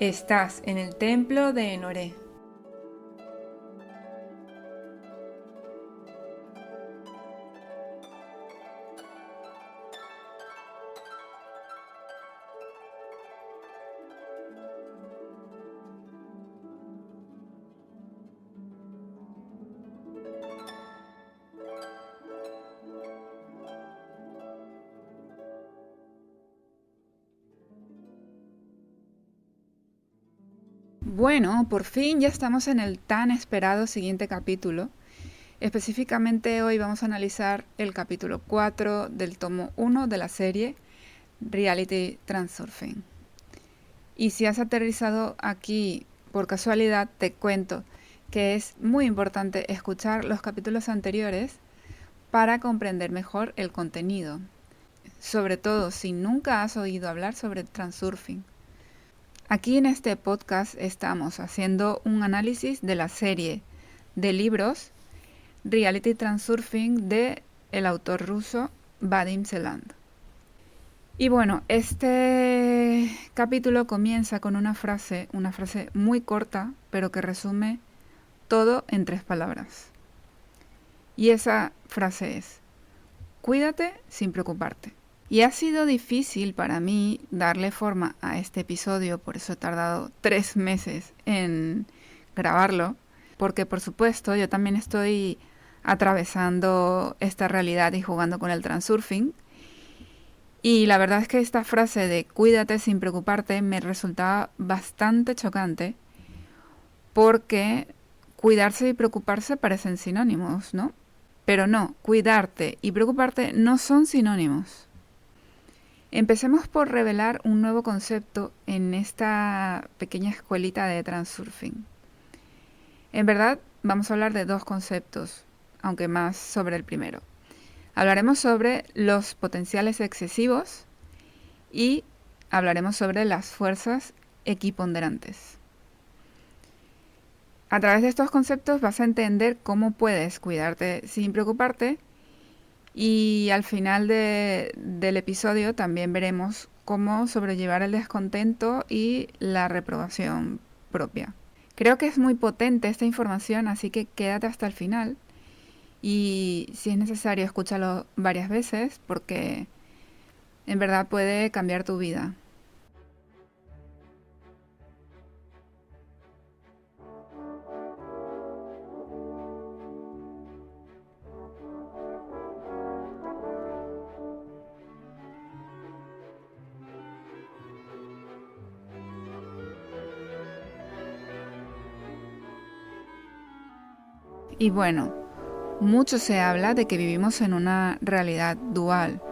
Estás en el templo de Enoré. Bueno, por fin ya estamos en el tan esperado siguiente capítulo. Específicamente hoy vamos a analizar el capítulo 4 del tomo 1 de la serie Reality Transurfing. Y si has aterrizado aquí por casualidad, te cuento que es muy importante escuchar los capítulos anteriores para comprender mejor el contenido. Sobre todo si nunca has oído hablar sobre Transurfing. Aquí en este podcast estamos haciendo un análisis de la serie de libros Reality Transurfing de el autor ruso Vadim Zeland. Y bueno, este capítulo comienza con una frase muy corta, pero que resume todo en 3 palabras. Y esa frase es: cuídate sin preocuparte. Y ha sido difícil para mí darle forma a este episodio, por eso he tardado 3 meses en grabarlo, porque por supuesto yo también estoy atravesando esta realidad y jugando con el transurfing. Y la verdad es que esta frase de cuídate sin preocuparte me resultaba bastante chocante, porque cuidarse y preocuparse parecen sinónimos, ¿no? Pero no, cuidarte y preocuparte no son sinónimos. Empecemos por revelar un nuevo concepto en esta pequeña escuelita de transurfing. En verdad, vamos a hablar de 2 conceptos, aunque más sobre el primero. Hablaremos sobre los potenciales excesivos y hablaremos sobre las fuerzas equiponderantes. A través de estos conceptos vas a entender cómo puedes cuidarte sin preocuparte. Y al final del episodio también veremos cómo sobrellevar el descontento y la reprobación propia. Creo que es muy potente esta información, así que quédate hasta el final. Y si es necesario, escúchalo varias veces porque en verdad puede cambiar tu vida. Y bueno, mucho se habla de que vivimos en una realidad dual.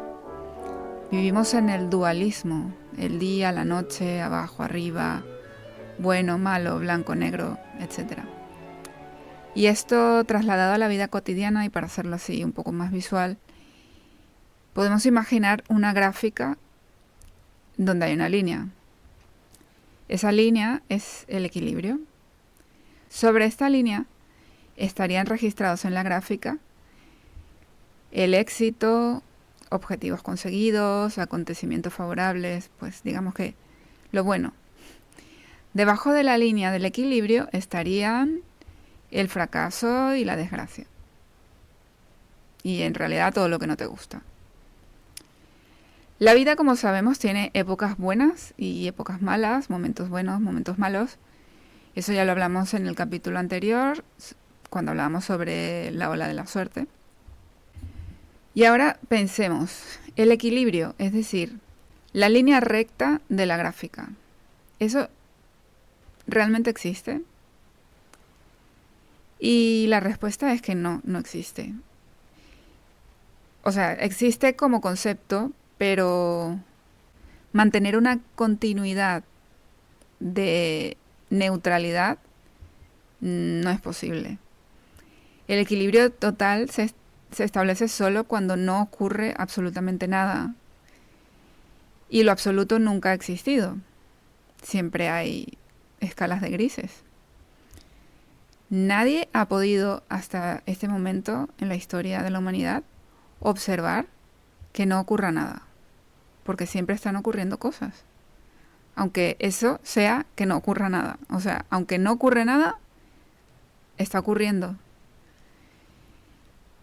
Vivimos en el dualismo, el día, la noche, abajo, arriba, bueno, malo, blanco, negro, etc. Y esto trasladado a la vida cotidiana, y para hacerlo así un poco más visual, podemos imaginar una gráfica donde hay una línea. Esa línea es el equilibrio. Sobre esta línea estarían registrados en la gráfica el éxito, objetivos conseguidos, acontecimientos favorables, pues digamos que lo bueno. Debajo de la línea del equilibrio estarían el fracaso y la desgracia. Y en realidad todo lo que no te gusta. La vida, como sabemos, tiene épocas buenas y épocas malas, momentos buenos, momentos malos. Eso ya lo hablamos en el capítulo anterior, cuando hablábamos sobre la ola de la suerte. Y ahora pensemos, el equilibrio, es decir, la línea recta de la gráfica. ¿Eso realmente existe? Y la respuesta es que no existe. O sea, existe como concepto, pero mantener una continuidad de neutralidad no es posible. El equilibrio total se establece solo cuando no ocurre absolutamente nada. Y lo absoluto nunca ha existido. Siempre hay escalas de grises. Nadie ha podido hasta este momento en la historia de la humanidad observar que no ocurra nada, porque siempre están ocurriendo cosas. aunque eso sea que no ocurra nada. O sea, aunque no ocurre nada, está ocurriendo.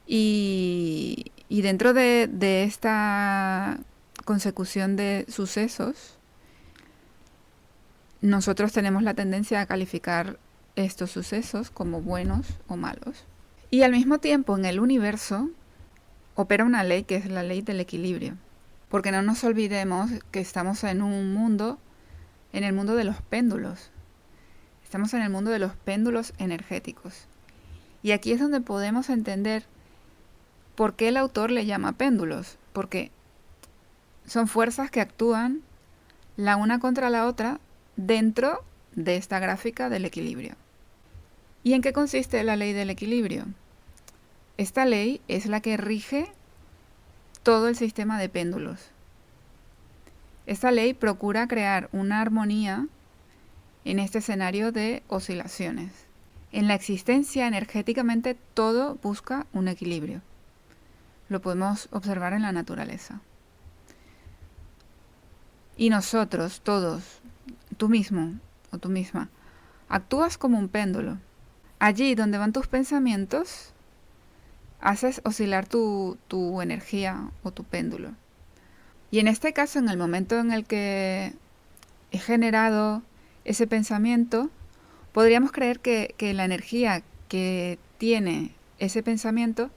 Y dentro de esta consecución de sucesos, nosotros tenemos la tendencia a calificar estos sucesos como buenos o malos. Y al mismo tiempo, en el universo opera una ley que es la ley del equilibrio. Porque no nos olvidemos que estamos en un mundo, en el mundo de los péndulos. Estamos en el mundo de los péndulos energéticos. Y aquí es donde podemos entender por qué el autor le llama péndulos. Porque son fuerzas que actúan la una contra la otra dentro de esta gráfica del equilibrio. ¿Y en qué consiste la ley del equilibrio? Esta ley es la que rige todo el sistema de péndulos. Esta ley procura crear una armonía en este escenario de oscilaciones. En la existencia energéticamente todo busca un equilibrio. Lo podemos observar en la naturaleza. Y nosotros, todos, tú mismo o tú misma, actúas como un péndulo. Allí donde van tus pensamientos, haces oscilar tu energía o tu péndulo. Y en este caso, en el momento en el que he generado ese pensamiento, podríamos creer que la energía que tiene ese pensamiento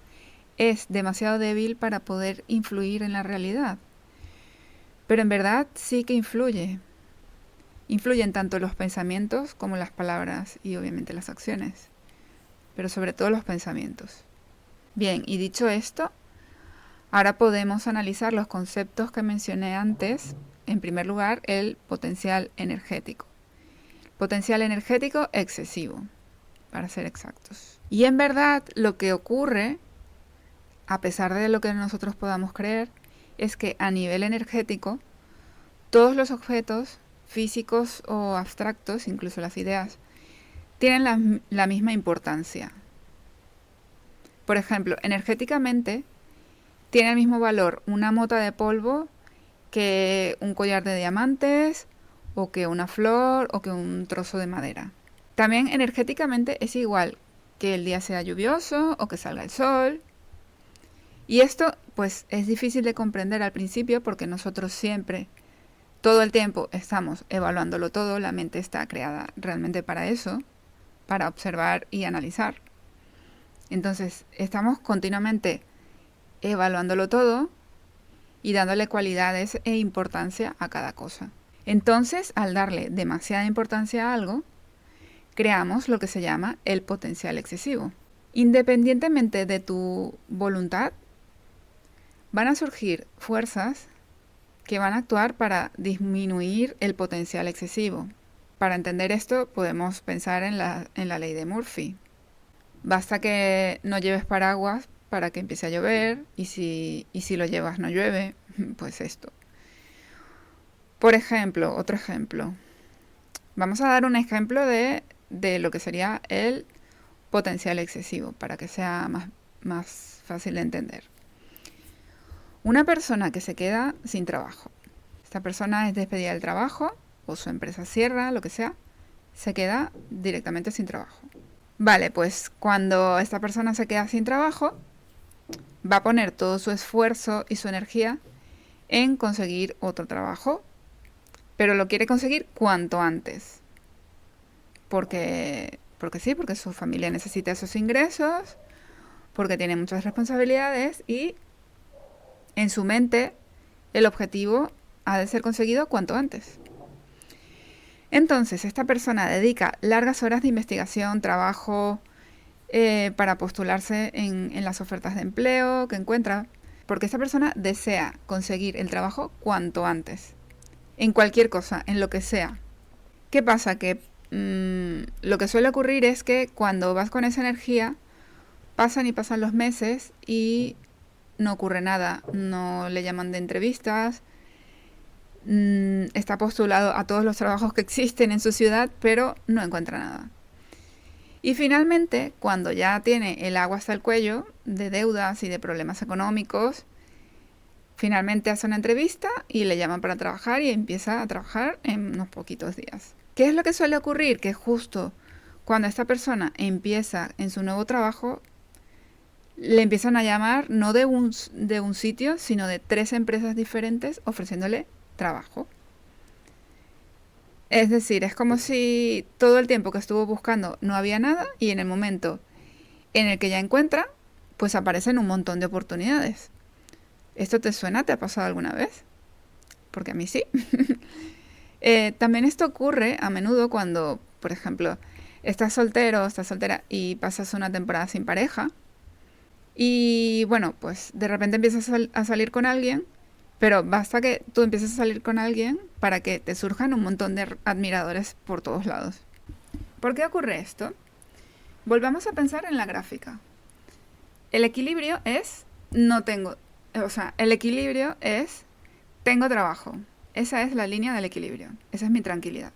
es demasiado débil para poder influir en la realidad. Pero en verdad sí que influye. Influyen tanto los pensamientos como las palabras y obviamente las acciones. Pero sobre todo los pensamientos. Bien, y dicho esto, ahora podemos analizar los conceptos que mencioné antes. En primer lugar, el potencial energético. Potencial energético excesivo, para ser exactos. Y en verdad, lo que ocurre, a pesar de lo que nosotros podamos creer, es que a nivel energético, todos los objetos físicos o abstractos, incluso las ideas, tienen la misma importancia. Por ejemplo, energéticamente, tiene el mismo valor una mota de polvo que un collar de diamantes, o que una flor, o que un trozo de madera. También energéticamente es igual que el día sea lluvioso o que salga el sol. Y esto pues es difícil de comprender al principio porque nosotros siempre, todo el tiempo, estamos evaluándolo todo. La mente está creada realmente para eso, para observar y analizar. Entonces estamos continuamente evaluándolo todo y dándole cualidades e importancia a cada cosa. Entonces, al darle demasiada importancia a algo, creamos lo que se llama el potencial excesivo. Independientemente de tu voluntad, van a surgir fuerzas que van a actuar para disminuir el potencial excesivo. Para entender esto, podemos pensar en la ley de Murphy. Basta que no lleves paraguas para que empiece a llover, y si lo llevas no llueve, pues esto. Por ejemplo, otro ejemplo. Vamos a dar un ejemplo de lo que sería el potencial excesivo, para que sea más fácil de entender. Una persona que se queda sin trabajo. Esta persona es despedida del trabajo, o su empresa cierra, lo que sea, se queda directamente sin trabajo. Vale, pues cuando esta persona se queda sin trabajo, va a poner todo su esfuerzo y su energía en conseguir otro trabajo, pero lo quiere conseguir cuanto antes. Porque sí, porque su familia necesita esos ingresos, porque tiene muchas responsabilidades y en su mente el objetivo ha de ser conseguido cuanto antes. Entonces, esta persona dedica largas horas de investigación, trabajo, para postularse en las ofertas de empleo que encuentra, porque esta persona desea conseguir el trabajo cuanto antes, en cualquier cosa, en lo que sea. ¿Qué pasa? Que lo que suele ocurrir es que cuando vas con esa energía, pasan y pasan los meses y no ocurre nada, no le llaman de entrevistas, está postulado a todos los trabajos que existen en su ciudad, pero no encuentra nada. Y finalmente, cuando ya tiene el agua hasta el cuello de deudas y de problemas económicos, Finalmente hace una entrevista y le llaman para trabajar y empieza a trabajar en unos poquitos días. ¿Qué es lo que suele ocurrir? Que justo cuando esta persona empieza en su nuevo trabajo, le empiezan a llamar no de un sitio, sino de 3 empresas diferentes ofreciéndole trabajo. Es decir, es como si todo el tiempo que estuvo buscando no había nada y en el momento en el que ya encuentra, pues aparecen un montón de oportunidades. ¿Esto te suena? ¿Te ha pasado alguna vez? Porque a mí sí. También esto ocurre a menudo cuando, por ejemplo, estás soltero o estás soltera y pasas una temporada sin pareja. Y bueno, pues de repente empiezas a salir con alguien, pero basta que tú empieces a salir con alguien para que te surjan un montón de admiradores por todos lados. ¿Por qué ocurre esto? Volvamos a pensar en la gráfica. El equilibrio es el equilibrio es tengo trabajo. Esa es la línea del equilibrio. Esa es mi tranquilidad.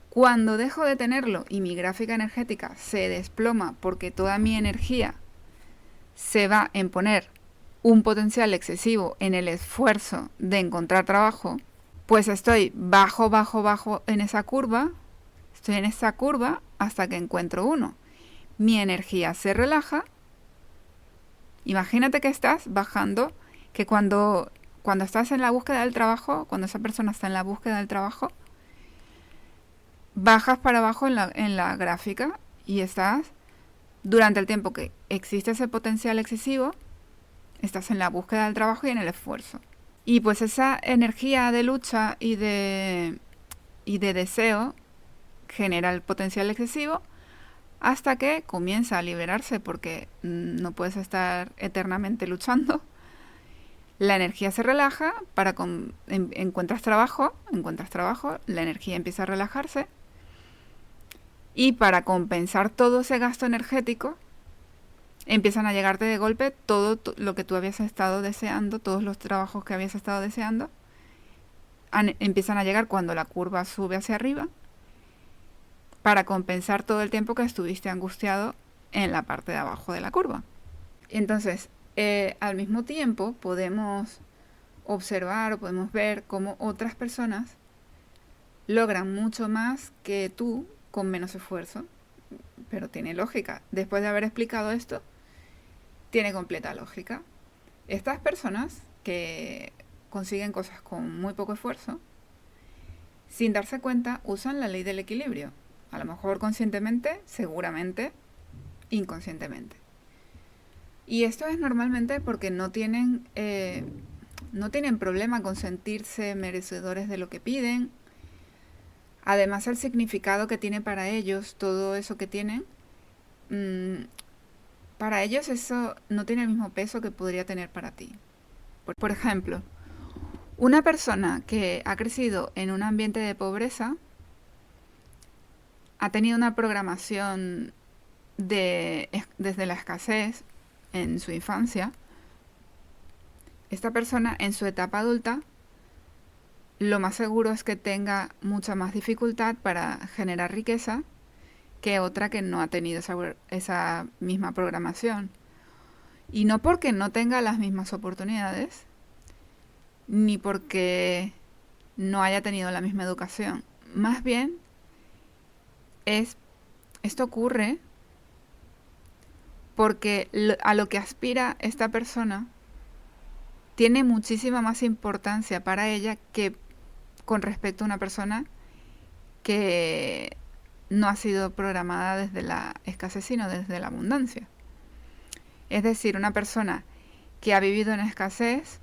Cuando dejo de tenerlo y mi gráfica energética se desploma porque toda mi energía se va en poner un potencial excesivo en el esfuerzo de encontrar trabajo, pues estoy bajo en esa curva, estoy en esa curva hasta que encuentro uno. Mi energía se relaja. Imagínate que estás bajando, que cuando estás en la búsqueda del trabajo, cuando esa persona está en la búsqueda del trabajo, bajas para abajo en la gráfica y estás, durante el tiempo que existe ese potencial excesivo, estás en la búsqueda del trabajo y en el esfuerzo. Y pues esa energía de lucha y de deseo genera el potencial excesivo hasta que comienza a liberarse porque no puedes estar eternamente luchando. La energía se relaja, encuentras trabajo, la energía empieza a relajarse y para compensar todo ese gasto energético empiezan a llegarte de golpe todo lo que tú habías estado deseando, todos los trabajos que habías estado deseando, empiezan a llegar cuando la curva sube hacia arriba para compensar todo el tiempo que estuviste angustiado en la parte de abajo de la curva. Entonces, al mismo tiempo podemos observar o podemos ver cómo otras personas logran mucho más que tú con menos esfuerzo. Pero tiene lógica. Después de haber explicado esto, tiene completa lógica. Estas personas que consiguen cosas con muy poco esfuerzo, sin darse cuenta, usan la ley del equilibrio. A lo mejor conscientemente, seguramente inconscientemente. Y esto es normalmente porque no tienen problema con sentirse merecedores de lo que piden. Además, el significado que tiene para ellos, todo eso que tienen, para ellos eso no tiene el mismo peso que podría tener para ti. Por ejemplo, una persona que ha crecido en un ambiente de pobreza ha tenido una programación desde la escasez en su infancia. Esta persona en su etapa adulta lo más seguro es que tenga mucha más dificultad para generar riqueza que otra que no ha tenido esa misma programación. Y no porque no tenga las mismas oportunidades, ni porque no haya tenido la misma educación. Más bien, esto ocurre porque a lo que aspira esta persona tiene muchísima más importancia para ella que con respecto a una persona que no ha sido programada desde la escasez, sino desde la abundancia. Es decir, una persona que ha vivido en escasez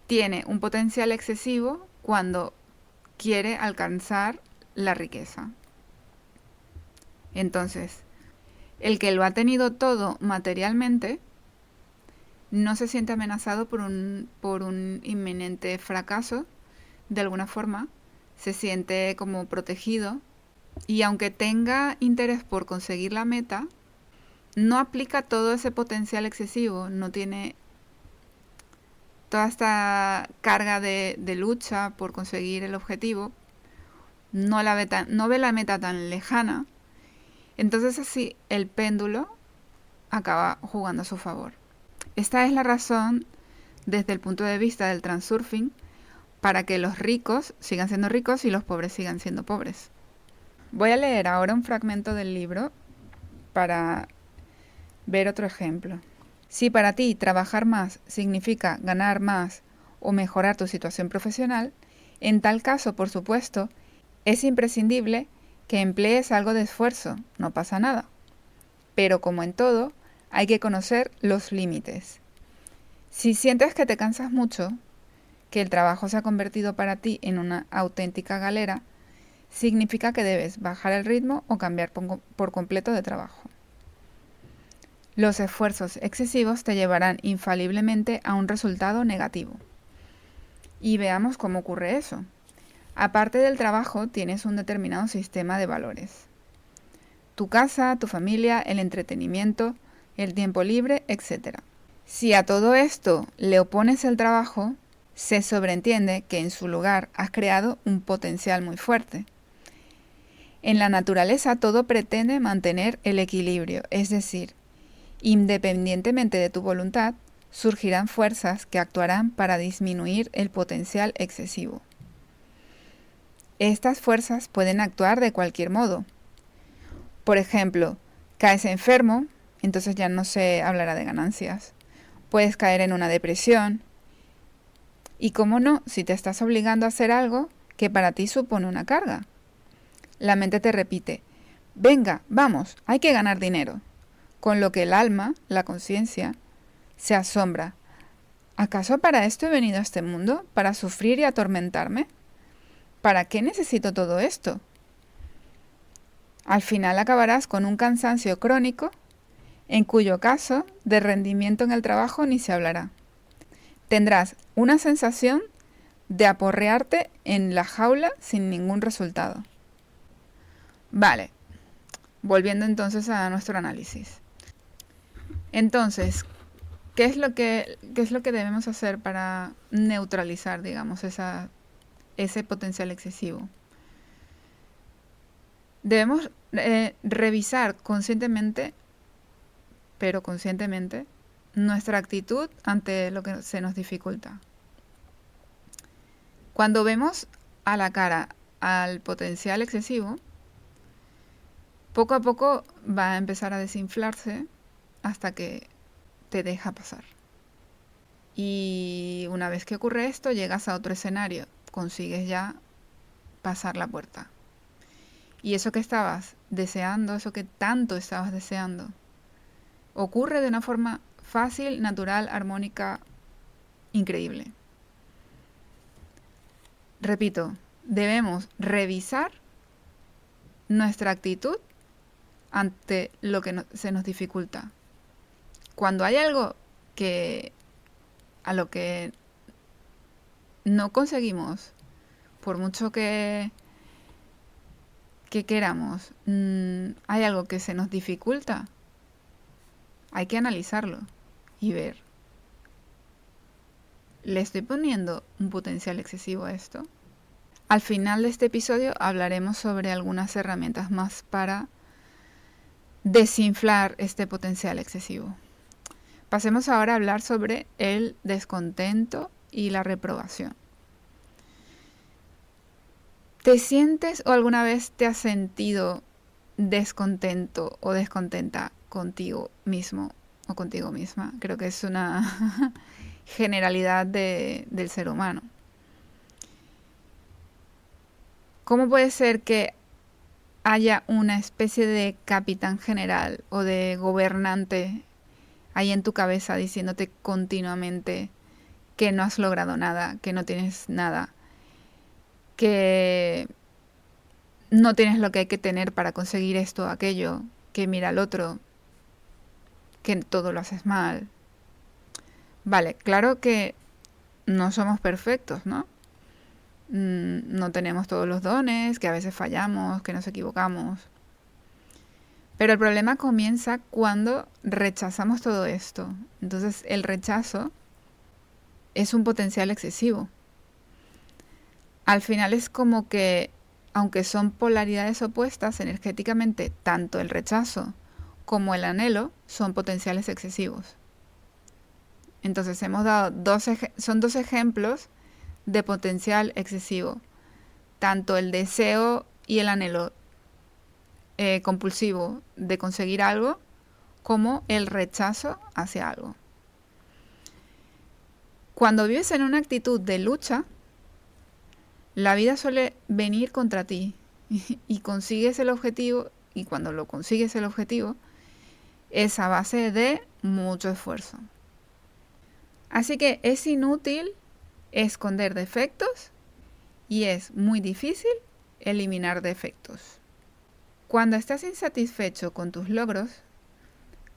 tiene un potencial excesivo cuando quiere alcanzar la riqueza. Entonces, el que lo ha tenido todo materialmente no se siente amenazado por un inminente fracaso. De alguna forma se siente como protegido y aunque tenga interés por conseguir la meta, no aplica todo ese potencial excesivo, no tiene toda esta carga de lucha por conseguir el objetivo, no ve la meta tan lejana. Entonces así el péndulo acaba jugando a su favor. Esta es la razón, desde el punto de vista del transurfing, para que los ricos sigan siendo ricos y los pobres sigan siendo pobres. Voy a leer ahora un fragmento del libro para ver otro ejemplo. Si para ti trabajar más significa ganar más o mejorar tu situación profesional, en tal caso, por supuesto, es imprescindible que emplees algo de esfuerzo, no pasa nada. Pero como en todo, hay que conocer los límites. Si sientes que te cansas mucho, que el trabajo se ha convertido para ti en una auténtica galera, significa que debes bajar el ritmo o cambiar por completo de trabajo. Los esfuerzos excesivos te llevarán infaliblemente a un resultado negativo. Y veamos cómo ocurre eso. Aparte del trabajo, tienes un determinado sistema de valores. Tu casa, tu familia, el entretenimiento, el tiempo libre, etc. Si a todo esto le opones el trabajo, se sobreentiende que en su lugar has creado un potencial muy fuerte. En la naturaleza todo pretende mantener el equilibrio, es decir, independientemente de tu voluntad, surgirán fuerzas que actuarán para disminuir el potencial excesivo. Estas fuerzas pueden actuar de cualquier modo. Por ejemplo, caes enfermo, entonces ya no se hablará de ganancias. Puedes caer en una depresión. Y cómo no, si te estás obligando a hacer algo que para ti supone una carga. La mente te repite, venga, vamos, hay que ganar dinero. Con lo que el alma, la conciencia, se asombra. ¿Acaso para esto he venido a este mundo? ¿Para sufrir y atormentarme? ¿Para qué necesito todo esto? Al final acabarás con un cansancio crónico, en cuyo caso de rendimiento en el trabajo ni se hablará. Tendrás una sensación de aporrearte en la jaula sin ningún resultado. Vale, volviendo entonces a nuestro análisis. Entonces, ¿qué es lo que debemos hacer para neutralizar, digamos, ese potencial excesivo? Debemos revisar conscientemente, nuestra actitud ante lo que se nos dificulta. Cuando vemos a la cara al potencial excesivo, poco a poco va a empezar a desinflarse hasta que te deja pasar. Y una vez que ocurre esto, llegas a otro escenario, consigues ya pasar la puerta. Y eso que estabas deseando, eso que tanto estabas deseando, ocurre de una forma fácil, natural, armónica, increíble. Repito, debemos revisar nuestra actitud ante lo que se nos dificulta. Cuando hay algo a lo que no conseguimos, por mucho que queramos, hay algo que se nos dificulta, hay que analizarlo y ver. ¿Le estoy poniendo un potencial excesivo a esto? Al final de este episodio hablaremos sobre algunas herramientas más para desinflar este potencial excesivo. Pasemos ahora a hablar sobre el descontento y la reprobación. ¿Te sientes o alguna vez te has sentido descontento o descontenta contigo mismo o contigo misma? Creo que es una generalidad del ser humano. ¿Cómo puede ser que haya una especie de capitán general o de gobernante ahí en tu cabeza diciéndote continuamente que no has logrado nada, que no tienes nada, que no tienes lo que hay que tener para conseguir esto o aquello, que mira al otro, que todo lo haces mal? Vale, claro que no somos perfectos, ¿no? No tenemos todos los dones, que a veces fallamos, que nos equivocamos. Pero el problema comienza cuando rechazamos todo esto. Entonces el rechazo es un potencial excesivo. Al final es como que, aunque son polaridades opuestas energéticamente, tanto el rechazo como el anhelo son potenciales excesivos. Entonces hemos dado son dos ejemplos de potencial excesivo. Tanto el deseo y el anhelo compulsivo de conseguir algo, como el rechazo hacia algo. Cuando vives en una actitud de lucha, la vida suele venir contra ti y consigues el objetivo, y cuando lo consigues el objetivo, es a base de mucho esfuerzo. Así que es inútil esconder defectos y es muy difícil eliminar defectos. Cuando estás insatisfecho con tus logros,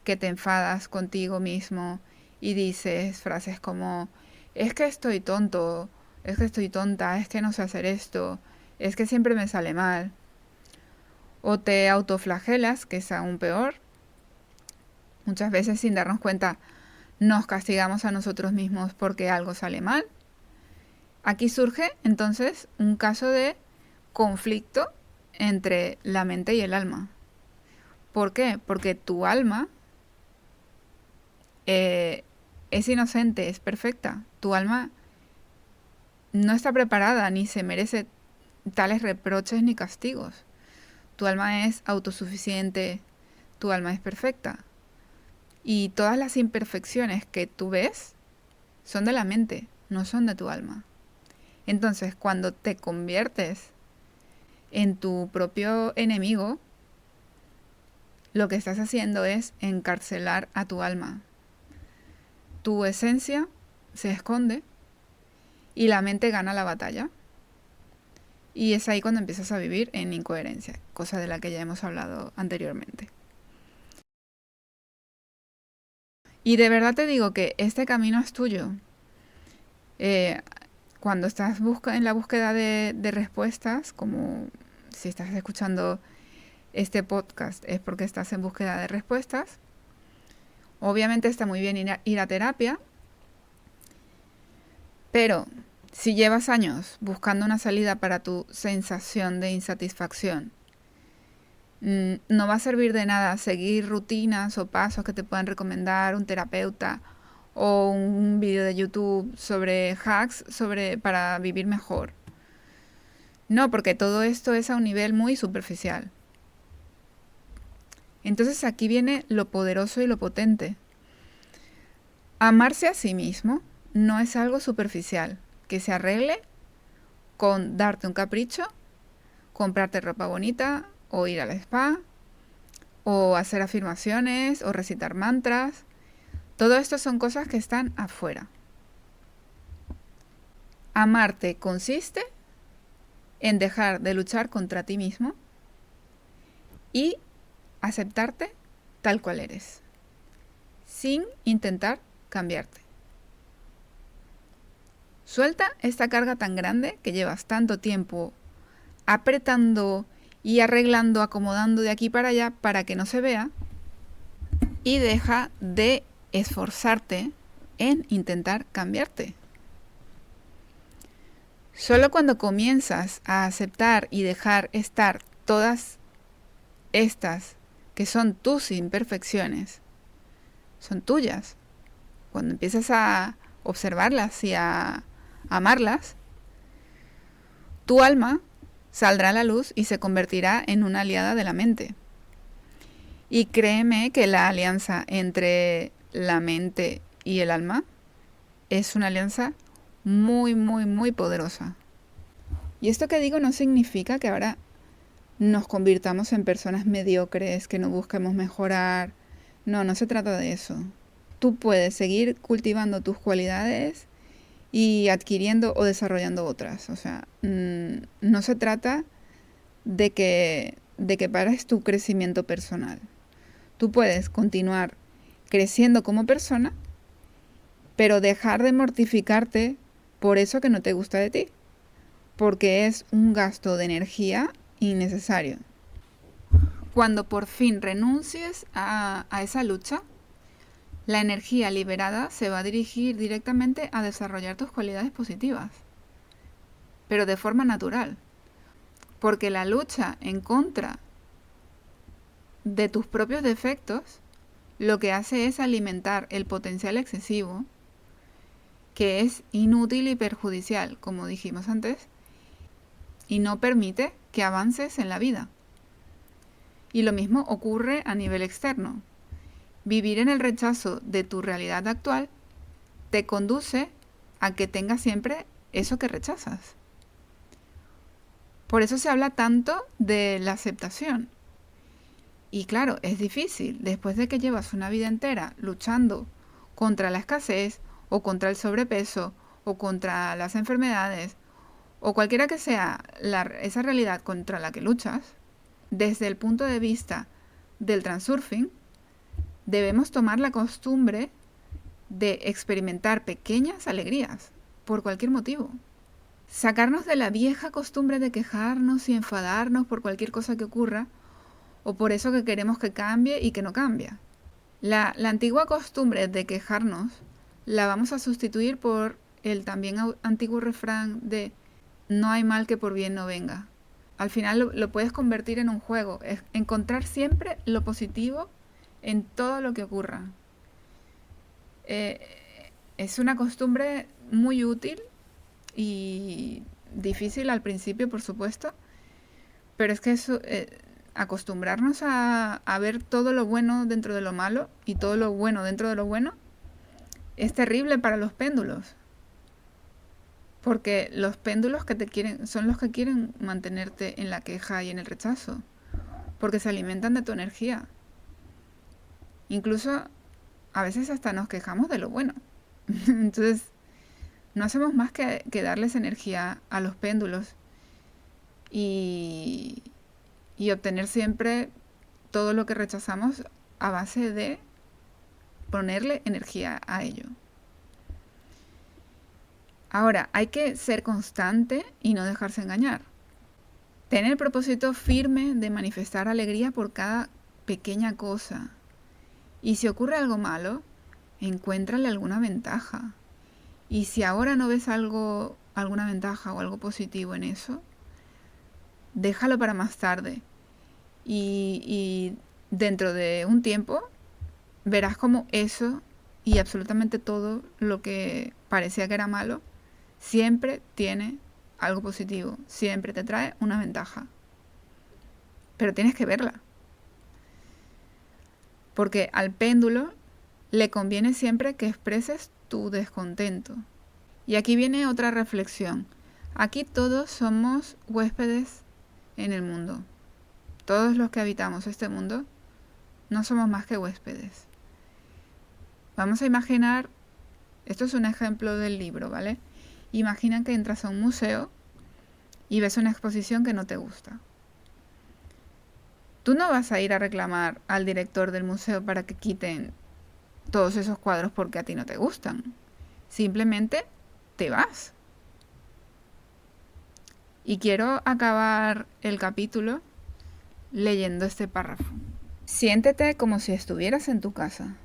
que te enfadas contigo mismo y dices frases como es que estoy tonto, es que estoy tonta, es que no sé hacer esto, es que siempre me sale mal, o te autoflagelas, que es aún peor. Muchas veces sin darnos cuenta nos castigamos a nosotros mismos porque algo sale mal. Aquí surge entonces un caso de conflicto entre la mente y el alma. ¿Por qué? Porque tu alma es inocente, es perfecta. Tu alma no está preparada ni se merece tales reproches ni castigos. Tu alma es autosuficiente, tu alma es perfecta. Y todas las imperfecciones que tú ves son de la mente, no son de tu alma. Entonces, cuando te conviertes en tu propio enemigo, lo que estás haciendo es encarcelar a tu alma. Tu esencia se esconde y la mente gana la batalla. Y es ahí cuando empiezas a vivir en incoherencia, cosa de la que ya hemos hablado anteriormente. Y de verdad te digo que este camino es tuyo. Cuando estás en la búsqueda de respuestas, como si estás escuchando este podcast es porque estás en búsqueda de respuestas, obviamente está muy bien ir a terapia, pero si llevas años buscando una salida para tu sensación de insatisfacción, no va a servir de nada seguir rutinas o pasos que te puedan recomendar un terapeuta o un vídeo de YouTube sobre hacks para vivir mejor. No, porque todo esto es a un nivel muy superficial. Entonces aquí viene lo poderoso y lo potente. Amarse a sí mismo no es algo superficial, que se arregle con darte un capricho, comprarte ropa bonita, o ir al spa, o hacer afirmaciones, o recitar mantras. Todo esto son cosas que están afuera. Amarte consiste en dejar de luchar contra ti mismo y aceptarte tal cual eres, sin intentar cambiarte. Suelta esta carga tan grande que llevas tanto tiempo apretando y arreglando, acomodando de aquí para allá para que no se vea, y deja de esforzarte en intentar cambiarte. Solo cuando comienzas a aceptar y dejar estar todas estas que son tus imperfecciones, son tuyas, cuando empiezas a observarlas y a amarlas, tu alma saldrá a la luz y se convertirá en una aliada de la mente. Y créeme que la alianza entre la mente y el alma es una alianza muy, muy, muy poderosa. Y esto que digo no significa que ahora nos convirtamos en personas mediocres, que no busquemos mejorar. No, no se trata de eso. Tú puedes seguir cultivando tus cualidades y adquiriendo o desarrollando otras. O sea, no se trata de que pares tu crecimiento personal. Tú puedes continuar creciendo como persona, pero dejar de mortificarte por eso que no te gusta de ti, porque es un gasto de energía innecesario. Cuando por fin renuncies a esa lucha, la energía liberada se va a dirigir directamente a desarrollar tus cualidades positivas, pero de forma natural, porque la lucha en contra de tus propios defectos lo que hace es alimentar el potencial excesivo que es inútil y perjudicial, como dijimos antes, y no permite que avances en la vida. Y lo mismo ocurre a nivel externo. Vivir en el rechazo de tu realidad actual te conduce a que tengas siempre eso que rechazas. Por eso se habla tanto de la aceptación. Y claro, es difícil. Después de que llevas una vida entera luchando contra la escasez o contra el sobrepeso o contra las enfermedades o cualquiera que sea esa realidad contra la que luchas, desde el punto de vista del transurfing, debemos tomar la costumbre de experimentar pequeñas alegrías por cualquier motivo. Sacarnos de la vieja costumbre de quejarnos y enfadarnos por cualquier cosa que ocurra o por eso que queremos que cambie y que no cambia. La antigua costumbre de quejarnos la vamos a sustituir por el también antiguo refrán de no hay mal que por bien no venga. Al final lo puedes convertir en un juego, es encontrar siempre lo positivo en todo lo que ocurra. Es una costumbre muy útil y difícil al principio, por supuesto, pero es que eso, acostumbrarnos a ver todo lo bueno dentro de lo malo y todo lo bueno dentro de lo bueno es terrible para los péndulos. Porque los péndulos que te quieren son los que quieren mantenerte en la queja y en el rechazo, porque se alimentan de tu energía. Incluso a veces hasta nos quejamos de lo bueno. Entonces, no hacemos más que darles energía a los péndulos y obtener siempre todo lo que rechazamos a base de ponerle energía a ello. Ahora, hay que ser constante y no dejarse engañar. Ten el propósito firme de manifestar alegría por cada pequeña cosa. Y si ocurre algo malo, encuéntrale alguna ventaja. Y si ahora no ves alguna ventaja o algo positivo en eso, déjalo para más tarde. Y dentro de un tiempo verás como eso y absolutamente todo lo que parecía que era malo siempre tiene algo positivo, siempre te trae una ventaja. Pero tienes que verla. Porque al péndulo le conviene siempre que expreses tu descontento. Y aquí viene otra reflexión. Aquí todos somos huéspedes en el mundo. Todos los que habitamos este mundo no somos más que huéspedes. Vamos a imaginar, esto es un ejemplo del libro, ¿vale? Imagina que entras a un museo y ves una exposición que no te gusta. Tú no vas a ir a reclamar al director del museo para que quiten todos esos cuadros porque a ti no te gustan. Simplemente te vas. Y quiero acabar el capítulo leyendo este párrafo. Siéntete como si estuvieras en tu casa,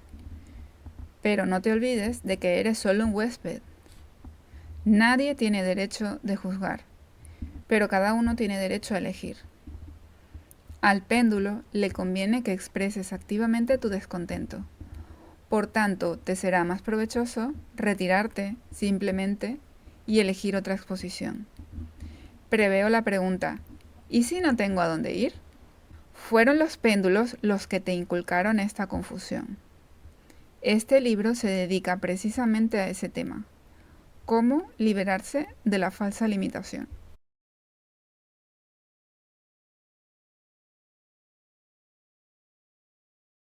pero no te olvides de que eres solo un huésped. Nadie tiene derecho de juzgar, pero cada uno tiene derecho a elegir. Al péndulo le conviene que expreses activamente tu descontento. Por tanto, te será más provechoso retirarte simplemente y elegir otra exposición. Preveo la pregunta, ¿y si no tengo a dónde ir? Fueron los péndulos los que te inculcaron esta confusión. Este libro se dedica precisamente a ese tema. Cómo liberarse de la falsa limitación.